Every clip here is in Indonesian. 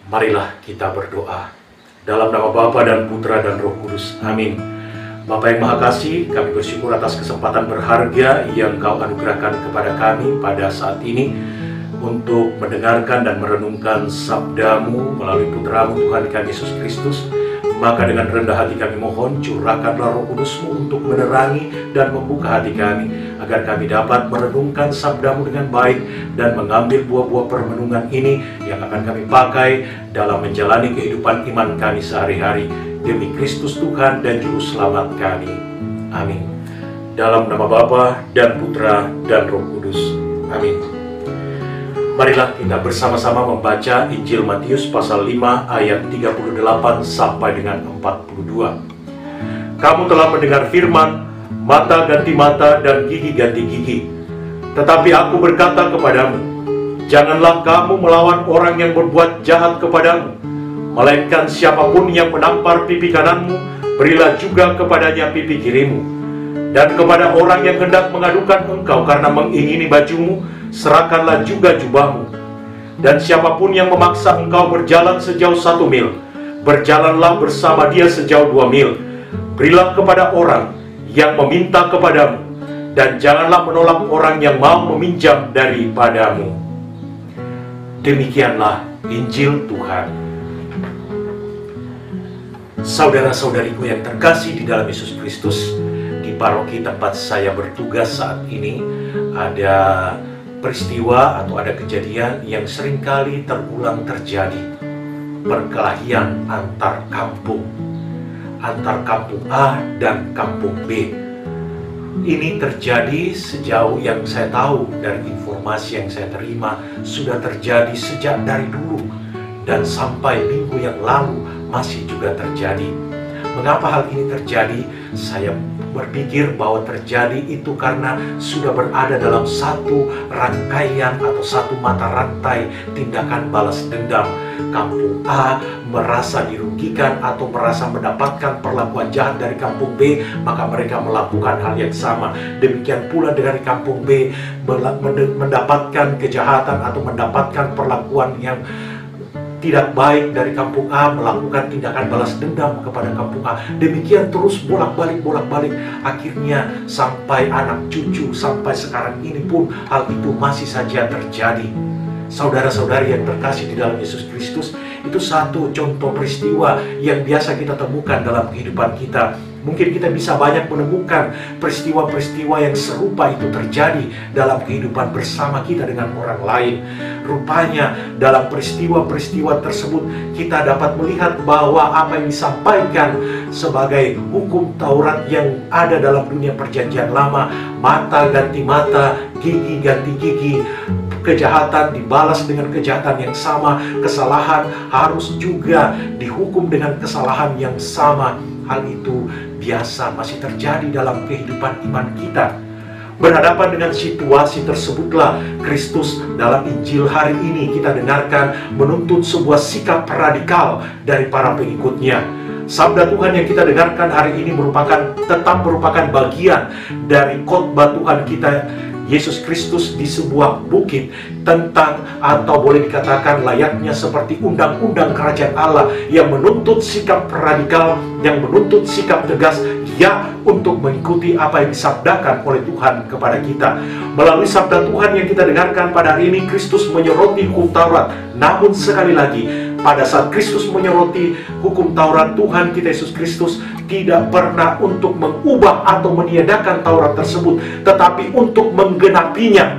Marilah kita berdoa. Dalam nama Bapa dan Putra dan Roh Kudus. Amin. Bapa yang Maha Kasih, kami bersyukur atas kesempatan berharga yang Kau anugerahkan kepada kami pada saat ini untuk mendengarkan dan merenungkan sabda-Mu melalui Putra-Mu Tuhan kami Yesus Kristus. Maka dengan rendah hati kami mohon, curahkanlah Roh Kudus-Mu untuk menerangi dan membuka hati kami, agar kami dapat merenungkan sabda-Mu dengan baik dan mengambil buah-buah permenungan ini yang akan kami pakai dalam menjalani kehidupan iman kami sehari-hari, demi Kristus Tuhan dan Juru Selamat kami. Amin. Dalam nama Bapa dan Putra dan Roh Kudus. Amin. Marilah kita bersama-sama membaca Injil Matius pasal 5 ayat 38 sampai dengan 42. Kamu telah mendengar firman, mata ganti mata dan gigi ganti gigi. Tetapi aku berkata kepadamu, janganlah kamu melawan orang yang berbuat jahat kepadamu, melainkan siapapun yang menampar pipi kananmu, berilah juga kepadanya pipi kirimu. Dan kepada orang yang hendak mengadukan engkau karena mengingini bajumu, serahkanlah juga jubahmu. Dan siapapun yang memaksa engkau berjalan sejauh 1 mil, berjalanlah bersama dia sejauh 2 mil. Berilah kepada orang yang meminta kepadamu, dan janganlah menolak orang yang mau meminjam daripadamu. Demikianlah Injil Tuhan. Saudara-saudariku yang terkasih di dalam Yesus Kristus, di paroki tempat saya bertugas saat ini ada peristiwa atau ada kejadian yang seringkali terulang terjadi. Perkelahian antar kampung A dan kampung B. Ini terjadi sejauh yang saya tahu dari informasi yang saya terima, sudah terjadi sejak dari dulu dan sampai minggu yang lalu masih juga terjadi. Mengapa hal ini terjadi? Saya berpikir bahwa terjadi itu karena sudah berada dalam satu rangkaian atau satu mata rantai tindakan balas dendam. Kampung A merasa dirugikan atau merasa mendapatkan perlakuan jahat dari kampung B, maka mereka melakukan hal yang sama. Demikian pula dari kampung B mendapatkan kejahatan atau mendapatkan perlakuan yang tidak baik dari kampung A, melakukan tindakan balas dendam kepada kampung A. Demikian terus bolak-balik. Akhirnya sampai anak cucu, sampai sekarang ini pun hal itu masih saja terjadi. Saudara-saudari yang terkasih di dalam Yesus Kristus, itu satu contoh peristiwa yang biasa kita temukan dalam kehidupan kita. Mungkin kita bisa banyak menemukan peristiwa-peristiwa yang serupa itu terjadi dalam kehidupan bersama kita dengan orang lain. Rupanya dalam peristiwa-peristiwa tersebut kita dapat melihat bahwa apa yang disampaikan sebagai hukum Taurat yang ada dalam dunia perjanjian lama, mata ganti mata, gigi ganti gigi, kejahatan dibalas dengan kejahatan yang sama, kesalahan harus juga dihukum dengan kesalahan yang sama. Hal itu biasa masih terjadi dalam kehidupan iman kita. Berhadapan dengan situasi tersebutlah Kristus dalam Injil hari ini kita dengarkan menuntut sebuah sikap radikal dari para pengikutnya. Sabda Tuhan yang kita dengarkan hari ini tetap merupakan bagian dari khotbah Tuhan kita Yesus Kristus di sebuah bukit, tentang atau boleh dikatakan layaknya seperti undang-undang kerajaan Allah yang menuntut sikap radikal, yang menuntut sikap tegas, ya, untuk mengikuti apa yang disabdakan oleh Tuhan kepada kita. Melalui sabda Tuhan yang kita dengarkan pada hari ini, Kristus menyoroti hukum Taurat. Namun sekali lagi, pada saat Kristus menyoroti hukum Taurat, Tuhan kita Yesus Kristus tidak pernah untuk mengubah atau meniadakan Taurat tersebut, tetapi untuk menggenapinya.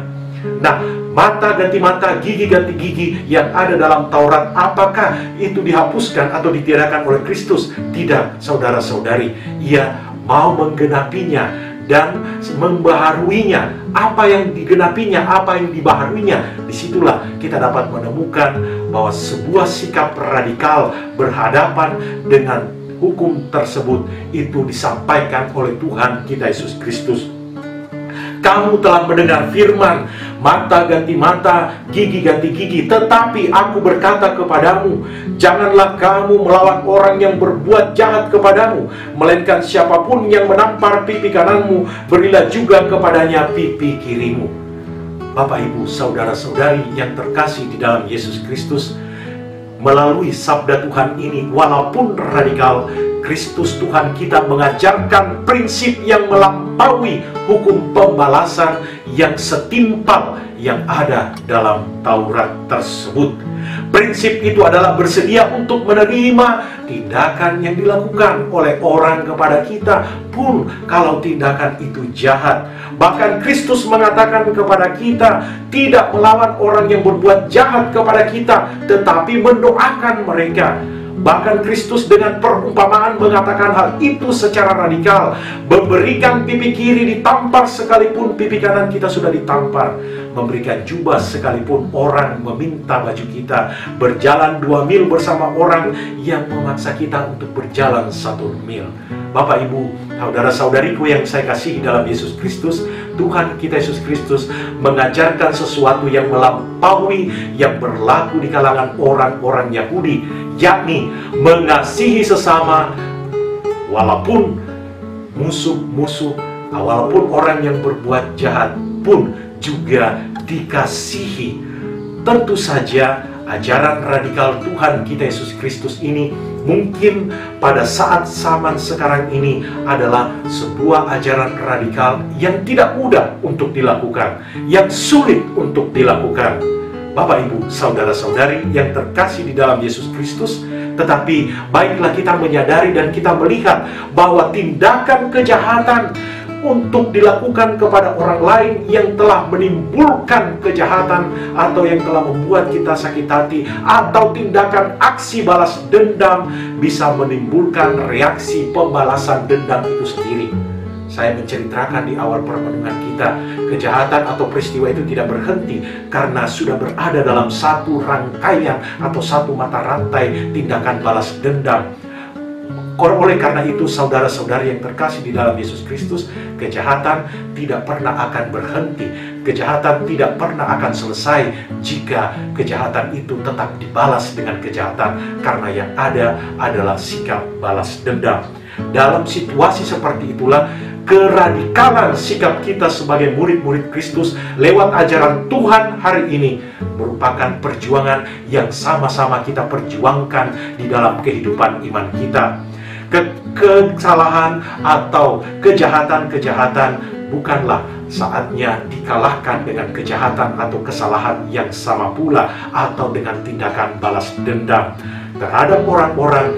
Nah, mata ganti mata, gigi ganti gigi yang ada dalam Taurat, apakah itu dihapuskan atau ditiadakan oleh Kristus? Tidak, saudara-saudari. Ia mau menggenapinya dan membaharuinya. Apa yang digenapinya, apa yang dibaharuinya, disitulah kita dapat menemukan bahwa sebuah sikap radikal berhadapan dengan hukum tersebut itu disampaikan oleh Tuhan kita Yesus Kristus. Kamu telah mendengar firman, mata ganti mata, gigi ganti gigi. Tetapi aku berkata kepadamu, janganlah kamu melawan orang yang berbuat jahat kepadamu, melainkan siapapun yang menampar pipi kananmu, berilah juga kepadanya pipi kirimu. Bapak, Ibu, saudara-saudari yang terkasih di dalam Yesus Kristus, melalui sabda Tuhan ini, walaupun radikal, Kristus Tuhan kita mengajarkan prinsip yang melampaui hukum pembalasan yang setimpal yang ada dalam Taurat tersebut. Prinsip itu adalah bersedia untuk menerima tindakan yang dilakukan oleh orang kepada kita, pun kalau tindakan itu jahat. Bahkan Kristus mengatakan kepada kita, tidak melawan orang yang berbuat jahat kepada kita, tetapi mendoakan mereka. Bahkan Kristus dengan perumpamaan mengatakan hal itu secara radikal. Memberikan pipi kiri ditampar sekalipun pipi kanan kita sudah ditampar. Memberikan jubah sekalipun orang meminta baju kita. Berjalan 2 mil bersama orang yang memaksa kita untuk berjalan 1 mil. Bapak, Ibu, saudara-saudariku yang saya kasihi dalam Yesus Kristus, Tuhan kita Yesus Kristus mengajarkan sesuatu yang melampaui yang berlaku di kalangan orang-orang Yahudi, yakni mengasihi sesama walaupun musuh-musuh, walaupun orang yang berbuat jahat pun juga dikasihi. Tentu saja ajaran radikal Tuhan kita Yesus Kristus ini mungkin pada saat zaman sekarang ini adalah sebuah ajaran radikal yang tidak mudah untuk dilakukan, yang sulit untuk dilakukan. Bapak, Ibu, saudara-saudari yang terkasih di dalam Yesus Kristus, tetapi baiklah kita menyadari dan kita melihat bahwa tindakan kejahatan untuk dilakukan kepada orang lain yang telah menimbulkan kejahatan atau yang telah membuat kita sakit hati, atau tindakan aksi balas dendam bisa menimbulkan reaksi pembalasan dendam itu sendiri. Saya menceritakan di awal permenungan kita, kejahatan atau peristiwa itu tidak berhenti karena sudah berada dalam satu rangkaian atau satu mata rantai tindakan balas dendam. Oleh karena itu, saudara-saudari yang terkasih di dalam Yesus Kristus, kejahatan tidak pernah akan berhenti. Kejahatan tidak pernah akan selesai jika kejahatan itu tetap dibalas dengan kejahatan, karena yang ada adalah sikap balas dendam. Dalam situasi seperti itulah, keradikalan sikap kita sebagai murid-murid Kristus lewat ajaran Tuhan hari ini merupakan perjuangan yang sama-sama kita perjuangkan di dalam kehidupan iman kita. Kesalahan atau kejahatan-kejahatan bukanlah saatnya dikalahkan dengan kejahatan atau kesalahan yang sama pula, atau dengan tindakan balas dendam terhadap orang-orang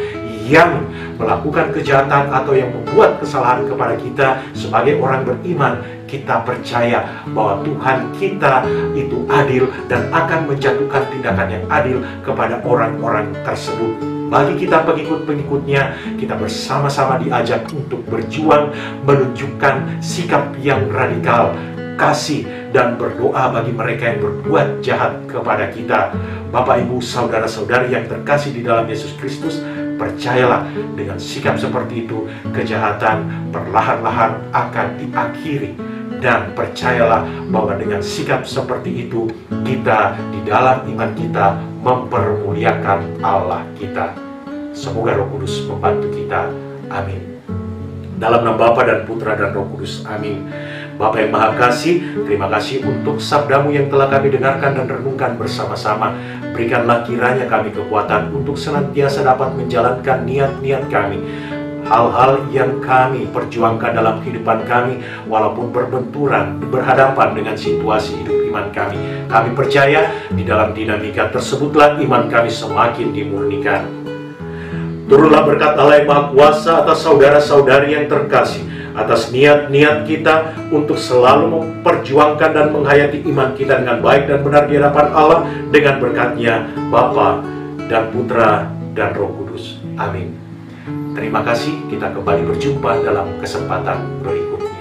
yang melakukan kejahatan atau yang membuat kesalahan kepada kita. Sebagai orang beriman, kita percaya bahwa Tuhan kita itu adil dan akan menjatuhkan tindakan yang adil kepada orang-orang tersebut. Bagi kita pengikut-pengikutnya, kita bersama-sama diajak untuk berjuang menunjukkan sikap yang radikal, kasih dan berdoa bagi mereka yang berbuat jahat kepada kita. Bapak, Ibu, saudara-saudari yang terkasih di dalam Yesus Kristus, percayalah dengan sikap seperti itu, kejahatan perlahan-lahan akan diakhiri. Dan percayalah bahwa dengan sikap seperti itu, kita di dalam iman kita mempermuliakan Allah kita. Semoga Roh Kudus membantu kita. Amin. Dalam nama Bapa dan Putra dan Roh Kudus. Amin. Bapa yang Maha Kasih, terima kasih untuk sabdamu yang telah kami dengarkan dan renungkan bersama-sama. Berikanlah kiranya kami kekuatan untuk senantiasa dapat menjalankan niat-niat kami, hal-hal yang kami perjuangkan dalam kehidupan kami, walaupun berbenturan, berhadapan dengan situasi hidup iman kami. Kami percaya di dalam dinamika tersebutlah iman kami semakin dimurnikan. Turunlah berkat Allah yang Maha Kuasa atas saudara-saudari yang terkasih, atas niat-niat kita untuk selalu memperjuangkan dan menghayati iman kita dengan baik dan benar di hadapan Allah, dengan berkat-Nya Bapa dan Putra dan Roh Kudus. Amin. Terima kasih, kita kembali berjumpa dalam kesempatan berikutnya.